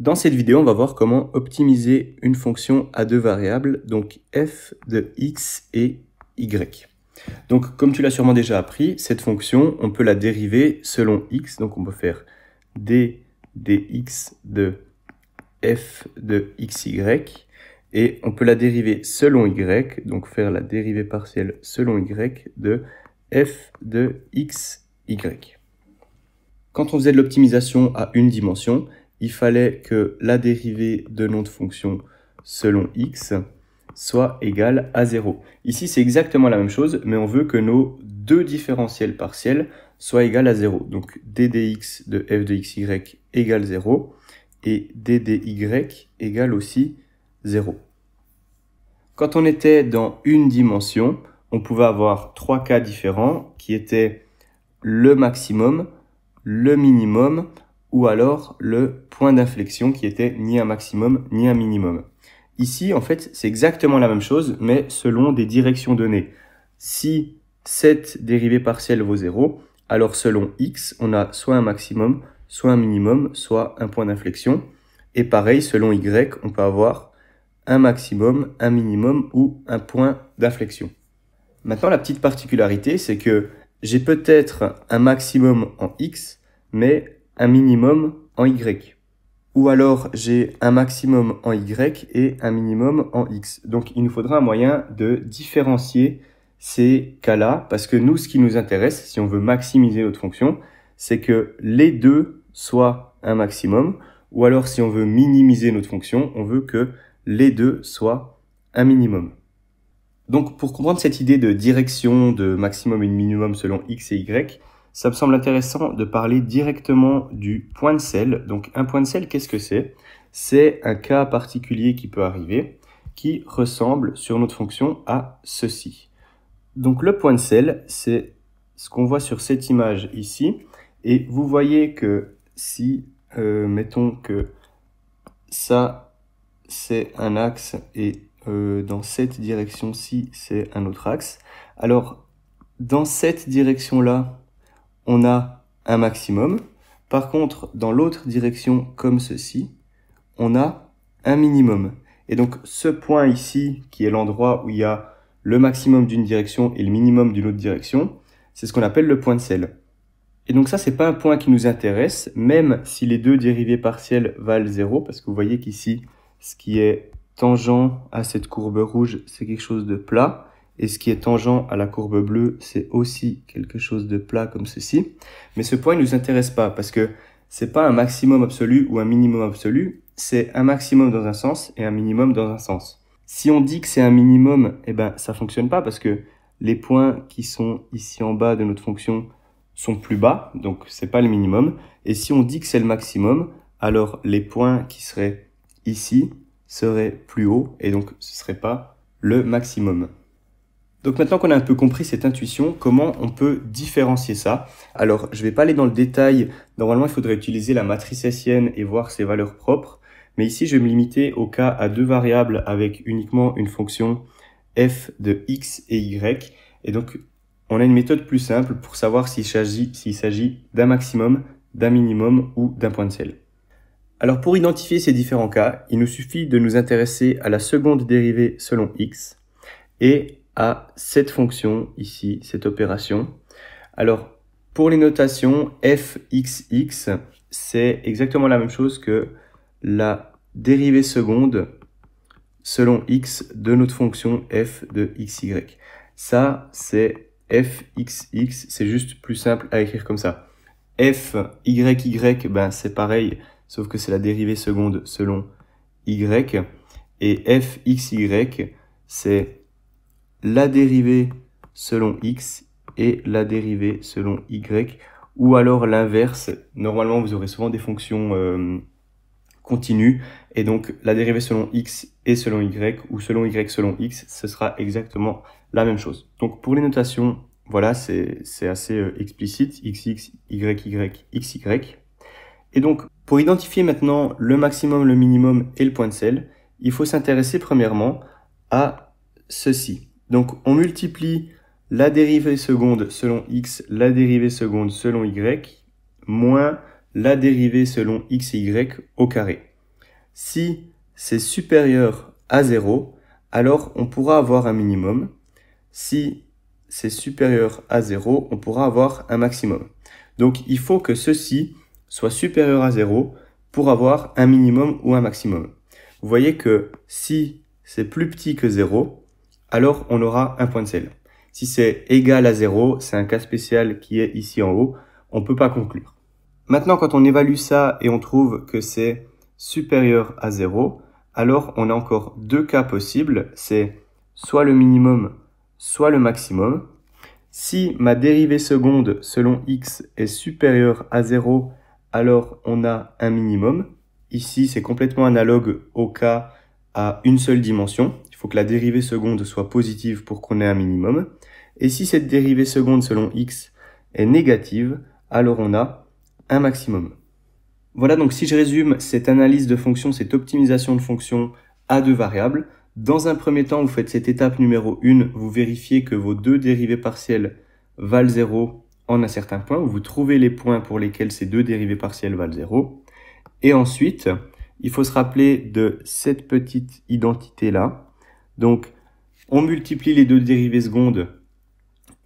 Dans cette vidéo, on va voir comment optimiser une fonction à deux variables, donc f de x et y. Donc, comme tu l'as sûrement déjà appris, cette fonction, on peut la dériver selon x. Donc, on peut faire d dx de f de xy. Et on peut la dériver selon y, donc faire la dérivée partielle selon y de f de xy. Quand on faisait de l'optimisation à une dimension, il fallait que la dérivée de notre fonction selon x soit égale à 0. Ici, c'est exactement la même chose, mais on veut que nos deux différentiels partiels soient égales à 0. Donc, d dx de f de xy égale 0 et d dy égale aussi 0. Quand on était dans une dimension, on pouvait avoir trois cas différents qui étaient le maximum, le minimum ou alors le point d'inflexion qui était ni un maximum ni un minimum. Ici, en fait, c'est exactement la même chose, mais selon des directions données. Si cette dérivée partielle vaut 0, alors selon x, on a soit un maximum, soit un minimum, soit un point d'inflexion. Et pareil, selon y, on peut avoir un maximum, un minimum ou un point d'inflexion. Maintenant, la petite particularité, c'est que j'ai peut-être un maximum en x, mais un minimum en y. Ou alors, j'ai un maximum en y et un minimum en x. Donc, il nous faudra un moyen de différencier ces cas-là, parce que nous, ce qui nous intéresse, si on veut maximiser notre fonction, c'est que les deux soient un maximum, ou alors si on veut minimiser notre fonction, on veut que les deux soient un minimum. Donc, pour comprendre cette idée de direction de maximum et de minimum selon x et y, ça me semble intéressant de parler directement du point de sel. Donc, un point de sel, qu'est-ce que c'est? C'est un cas particulier qui peut arriver, qui ressemble sur notre fonction à ceci. Donc, le point de sel, c'est ce qu'on voit sur cette image ici. Et vous voyez que si, mettons que ça, c'est un axe et dans cette direction-ci, c'est un autre axe. Alors, dans cette direction-là, on a un maximum. Par contre, dans l'autre direction, comme ceci, on a un minimum. Et donc, ce point ici, qui est l'endroit où il y a le maximum d'une direction et le minimum d'une autre direction, c'est ce qu'on appelle le point de sel. Et donc ça, c'est pas un point qui nous intéresse, même si les deux dérivées partielles valent 0, parce que vous voyez qu'ici, ce qui est tangent à cette courbe rouge, c'est quelque chose de plat. Et ce qui est tangent à la courbe bleue, c'est aussi quelque chose de plat comme ceci. Mais ce point ne nous intéresse pas parce que c'est pas un maximum absolu ou un minimum absolu, c'est un maximum dans un sens et un minimum dans un sens. Si on dit que c'est un minimum, eh ben, ça fonctionne pas parce que les points qui sont ici en bas de notre fonction sont plus bas, donc c'est pas le minimum. Et si on dit que c'est le maximum, alors les points qui seraient ici seraient plus hauts et donc ce serait pas le maximum. Donc maintenant qu'on a un peu compris cette intuition, comment on peut différencier ça? Alors, je ne vais pas aller dans le détail. Normalement, il faudrait utiliser la matrice hessienne et voir ses valeurs propres. Mais ici, je vais me limiter au cas à deux variables avec uniquement une fonction f de x et y. Et donc, on a une méthode plus simple pour savoir s'il s'agit d'un maximum, d'un minimum ou d'un point de sel. Alors, pour identifier ces différents cas, il nous suffit de nous intéresser à la seconde dérivée selon x et à cette fonction ici, cette opération. Alors, pour les notations, fxx, c'est exactement la même chose que la dérivée seconde selon x de notre fonction f de xy. Ça, c'est fxx, c'est juste plus simple à écrire comme ça. fyy, ben, c'est pareil, sauf que c'est la dérivée seconde selon y. Et fxy, c'est la dérivée selon x et la dérivée selon y, ou alors l'inverse. Normalement, vous aurez souvent des fonctions continues, et donc la dérivée selon x et selon y, ou selon y selon x, ce sera exactement la même chose. Donc pour les notations, voilà, c'est assez explicite, xx, yy, xy. Et donc, pour identifier maintenant le maximum, le minimum et le point de sel, il faut s'intéresser premièrement à ceci. Donc, on multiplie la dérivée seconde selon x, la dérivée seconde selon y, moins la dérivée selon x et y au carré. Si c'est supérieur à 0, alors on pourra avoir un minimum. Si c'est supérieur à 0, on pourra avoir un maximum. Donc il faut que ceci soit supérieur à 0 pour avoir un minimum ou un maximum. Vous voyez que si c'est plus petit que 0, alors on aura un point de sel. Si c'est égal à 0, c'est un cas spécial qui est ici en haut, on ne peut pas conclure. Maintenant, quand on évalue ça et on trouve que c'est supérieur à 0, alors on a encore deux cas possibles, c'est soit le minimum, soit le maximum. Si ma dérivée seconde selon x est supérieure à 0, alors on a un minimum. Ici, c'est complètement analogue au cas à une seule dimension. Il faut que la dérivée seconde soit positive pour qu'on ait un minimum. Et si cette dérivée seconde selon x est négative, alors on a un maximum. Voilà, donc si je résume cette analyse de fonction, cette optimisation de fonction à deux variables, dans un premier temps, vous faites cette étape numéro 1, vous vérifiez que vos deux dérivées partielles valent 0 en un certain point, vous trouvez les points pour lesquels ces deux dérivées partielles valent 0. Et ensuite, il faut se rappeler de cette petite identité-là. Donc, on multiplie les deux dérivées secondes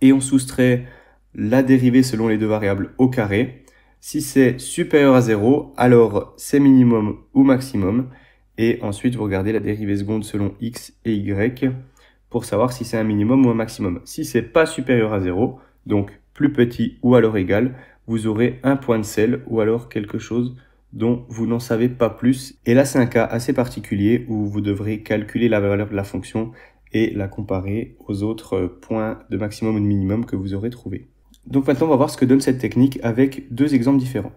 et on soustrait la dérivée selon les deux variables au carré. Si c'est supérieur à 0, alors c'est minimum ou maximum. Et ensuite, vous regardez la dérivée seconde selon x et y pour savoir si c'est un minimum ou un maximum. Si c'est pas supérieur à 0, donc plus petit ou alors égal, vous aurez un point de sel ou alors quelque chose dont vous n'en savez pas plus. Et là, c'est un cas assez particulier où vous devrez calculer la valeur de la fonction et la comparer aux autres points de maximum ou de minimum que vous aurez trouvés. Donc maintenant, on va voir ce que donne cette technique avec deux exemples différents.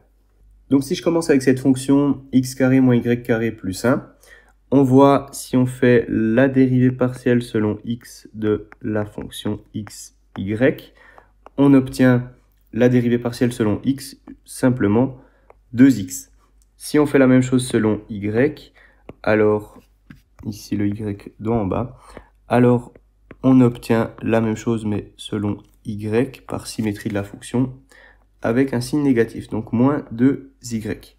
Donc si je commence avec cette fonction x carré moins y carré plus 1, on voit si on fait la dérivée partielle selon x de la fonction x, y, on obtient la dérivée partielle selon x, simplement 2x. Si on fait la même chose selon y, alors ici le y d'en bas, alors on obtient la même chose mais selon y par symétrie de la fonction avec un signe négatif, donc moins 2y.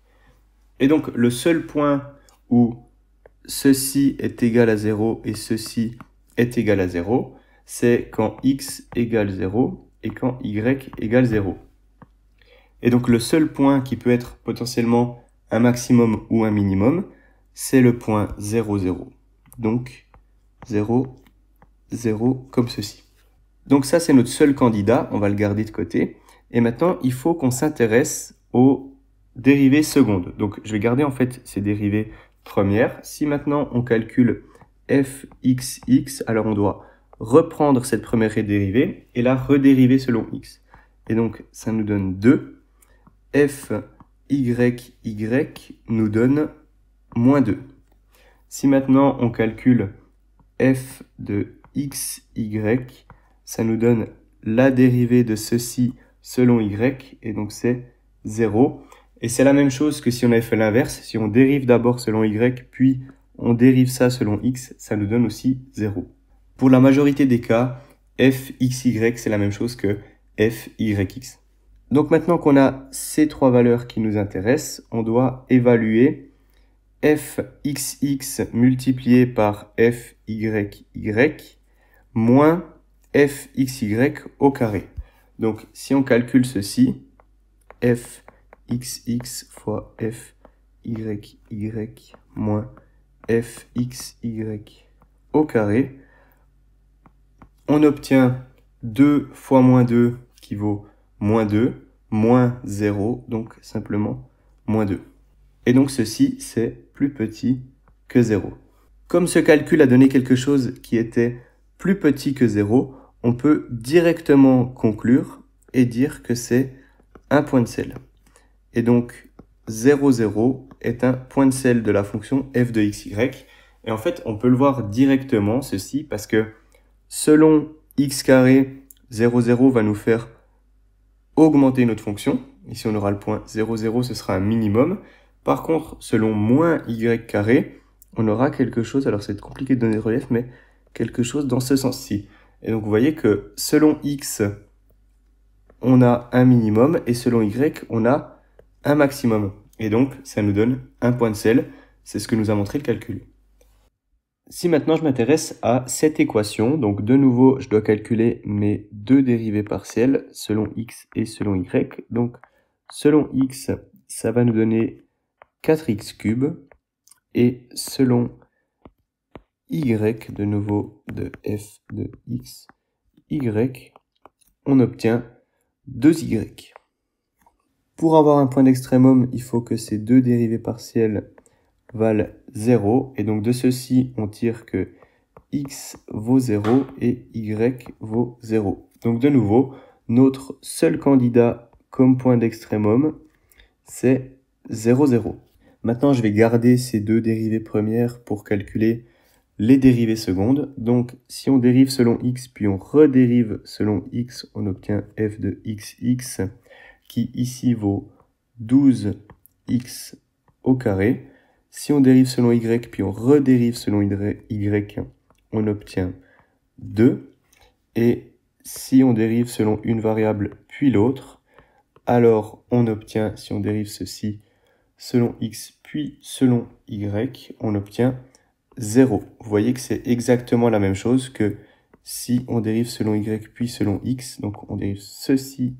Et donc le seul point où ceci est égal à 0 et ceci est égal à 0, c'est quand x égale 0 et quand y égale 0. Et donc le seul point qui peut être potentiellement un maximum ou un minimum, c'est le point 0, 0. Donc 0, 0 comme ceci. Donc ça, c'est notre seul candidat, on va le garder de côté. Et maintenant, il faut qu'on s'intéresse aux dérivées secondes. Donc je vais garder en fait ces dérivées premières. Si maintenant on calcule fxx, alors on doit reprendre cette première dérivée et la redériver selon x. Et donc ça nous donne 2. Fyy nous donne moins 2. Si maintenant on calcule f de xy, ça nous donne la dérivée de ceci selon y, et donc c'est 0. Et c'est la même chose que si on avait fait l'inverse. Si on dérive d'abord selon y, puis on dérive ça selon x, ça nous donne aussi 0. Pour la majorité des cas, fxy, c'est la même chose que fyx. Donc maintenant qu'on a ces trois valeurs qui nous intéressent, on doit évaluer fxx multiplié par fyy moins fxy au carré. Donc si on calcule ceci, fxx fois fyy moins fxy au carré, on obtient 2 fois moins 2 qui vaut moins 2, moins 0, donc simplement moins 2. Et donc ceci, c'est plus petit que 0. Comme ce calcul a donné quelque chose qui était plus petit que 0, on peut directement conclure et dire que c'est un point de sel. Et donc 0, 0 est un point de sel de la fonction f de xy. Et en fait, on peut le voir directement, ceci, parce que selon x carré, 0, 0 va nous faire augmenter notre fonction. Ici, on aura le point 0, 0, ce sera un minimum. Par contre, selon moins y carré, on aura quelque chose, alors c'est compliqué de donner le relief, mais quelque chose dans ce sens-ci. Et donc, vous voyez que selon x, on a un minimum, et selon y, on a un maximum. Et donc, ça nous donne un point de sel. C'est ce que nous a montré le calcul. Si maintenant je m'intéresse à cette équation, donc de nouveau je dois calculer mes deux dérivées partielles selon x et selon y. Donc selon x, ça va nous donner 4x cube, et selon y, de nouveau de f de x, y, on obtient 2y. Pour avoir un point d'extrémum, il faut que ces deux dérivées partielles valent 0, et donc de ceci, on tire que x vaut 0 et y vaut 0. Donc de nouveau, notre seul candidat comme point d'extrémum, c'est 0, 0. Maintenant, je vais garder ces deux dérivées premières pour calculer les dérivées secondes. Donc, si on dérive selon x, puis on redérive selon x, on obtient f de xx, qui ici vaut 12x au carré. Si on dérive selon y, puis on redérive selon y, on obtient 2. Et si on dérive selon une variable, puis l'autre, alors on obtient, si on dérive ceci selon x, puis selon y, on obtient 0. Vous voyez que c'est exactement la même chose que si on dérive selon y, puis selon x. Donc on dérive ceci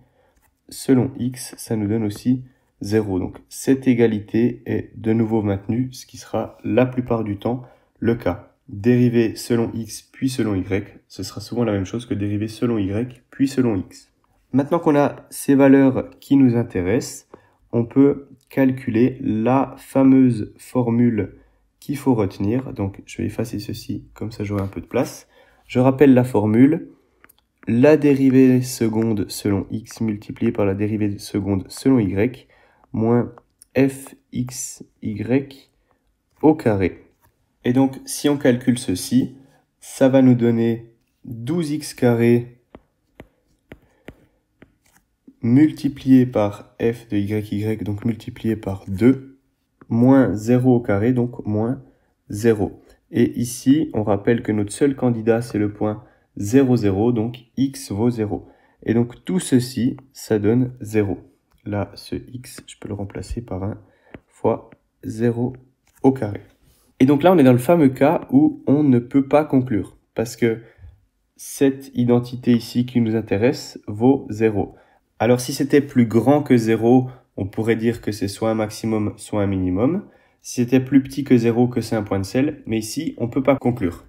selon x, ça nous donne aussi 0. Donc cette égalité est de nouveau maintenue, ce qui sera la plupart du temps le cas. Dériver selon x puis selon y, ce sera souvent la même chose que dériver selon y puis selon x. Maintenant qu'on a ces valeurs qui nous intéressent, on peut calculer la fameuse formule qu'il faut retenir. Donc je vais effacer ceci, comme ça j'aurai un peu de place. Je rappelle la formule. La dérivée seconde selon x multipliée par la dérivée seconde selon y, moins fxy au carré. Et donc, si on calcule ceci, ça va nous donner 12x carré multiplié par f de y, donc multiplié par 2, moins 0 au carré, donc moins 0. Et ici, on rappelle que notre seul candidat, c'est le point 0, 0, donc x vaut 0. Et donc tout ceci, ça donne 0. Là, ce x, je peux le remplacer par 1 fois 0 au carré. Et donc là, on est dans le fameux cas où on ne peut pas conclure, parce que cette identité ici qui nous intéresse vaut 0. Alors si c'était plus grand que 0, on pourrait dire que c'est soit un maximum, soit un minimum. Si c'était plus petit que 0, que c'est un point de sel, mais ici, on ne peut pas conclure.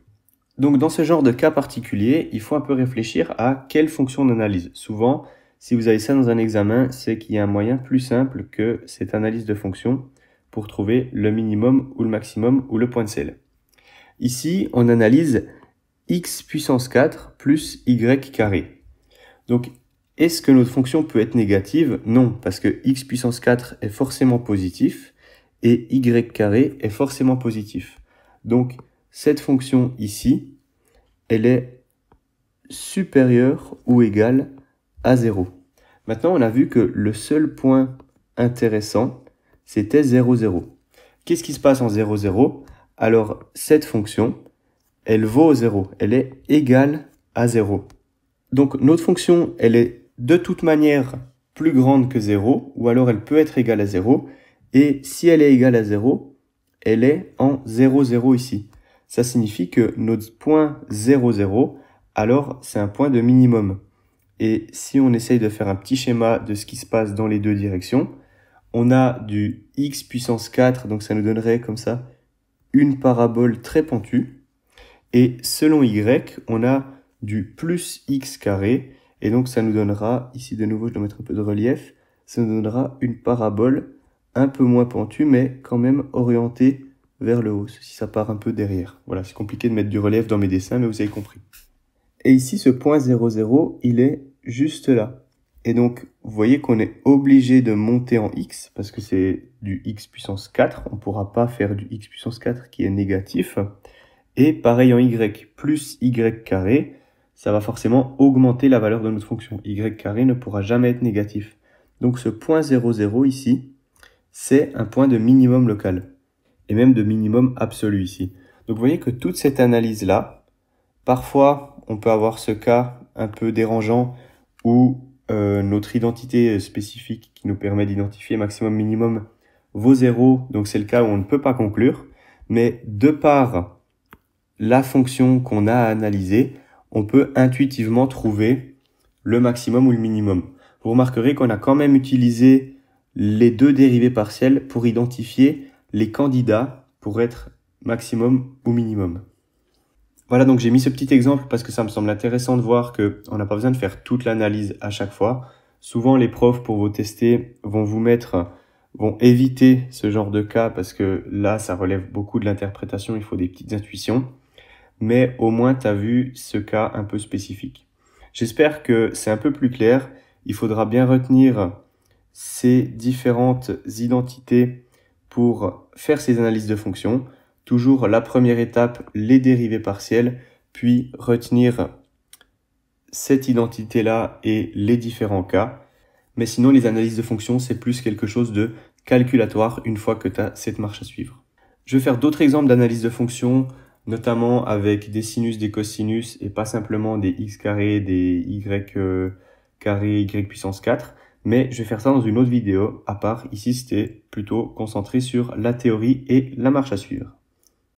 Donc dans ce genre de cas particulier, il faut un peu réfléchir à quelle fonction on analyse. Souvent, si vous avez ça dans un examen, c'est qu'il y a un moyen plus simple que cette analyse de fonction pour trouver le minimum ou le maximum ou le point de sel. Ici, on analyse x puissance 4 plus y carré. Donc, est-ce que notre fonction peut être négative? Non, parce que x puissance 4 est forcément positif et y carré est forcément positif. Donc, cette fonction ici, elle est supérieure ou égale à 0. Maintenant, on a vu que le seul point intéressant, c'était 0, 0. Qu'est-ce qui se passe en 0, 0? Alors, cette fonction, elle vaut 0. Elle est égale à 0. Donc, notre fonction, elle est de toute manière plus grande que 0, ou alors elle peut être égale à 0. Et si elle est égale à 0, elle est en 0, 0 ici. Ça signifie que notre point 0, 0, alors c'est un point de minimum. Et si on essaye de faire un petit schéma de ce qui se passe dans les deux directions, on a du x puissance 4, donc ça nous donnerait comme ça une parabole très pentue. Et selon y, on a du plus x carré, et donc ça nous donnera, ici de nouveau je dois mettre un peu de relief, ça nous donnera une parabole un peu moins pentue, mais quand même orientée vers le haut, si ça part un peu derrière. Voilà, c'est compliqué de mettre du relief dans mes dessins, mais vous avez compris. Et ici, ce point 0, 0, il est juste là. Et donc, vous voyez qu'on est obligé de monter en x, parce que c'est du x puissance 4. On ne pourra pas faire du x puissance 4 qui est négatif. Et pareil en y, plus y carré, ça va forcément augmenter la valeur de notre fonction. Y carré ne pourra jamais être négatif. Donc ce point 0, 0 ici, c'est un point de minimum local. Et même de minimum absolu ici. Donc vous voyez que toute cette analyse-là, parfois on peut avoir ce cas un peu dérangeant où notre identité spécifique qui nous permet d'identifier maximum minimum vaut 0, donc c'est le cas où on ne peut pas conclure, mais de par la fonction qu'on a à analyser, on peut intuitivement trouver le maximum ou le minimum. Vous remarquerez qu'on a quand même utilisé les deux dérivées partielles pour identifier les candidats pour être maximum ou minimum. Voilà, donc j'ai mis ce petit exemple parce que ça me semble intéressant de voir qu'on n'a pas besoin de faire toute l'analyse à chaque fois. Souvent, les profs, pour vous tester, vont éviter ce genre de cas parce que là, ça relève beaucoup de l'interprétation, il faut des petites intuitions. Mais au moins, tu as vu ce cas un peu spécifique. J'espère que c'est un peu plus clair. Il faudra bien retenir ces différentes identités pour faire ces analyses de fonctions. Toujours la première étape, les dérivées partielles, puis retenir cette identité-là et les différents cas. Mais sinon, les analyses de fonctions, c'est plus quelque chose de calculatoire une fois que tu as cette marche à suivre. Je vais faire d'autres exemples d'analyse de fonctions, notamment avec des sinus, des cosinus, et pas simplement des x carrés, des y carrés, y puissance 4. Mais je vais faire ça dans une autre vidéo à part. Ici, c'était plutôt concentré sur la théorie et la marche à suivre.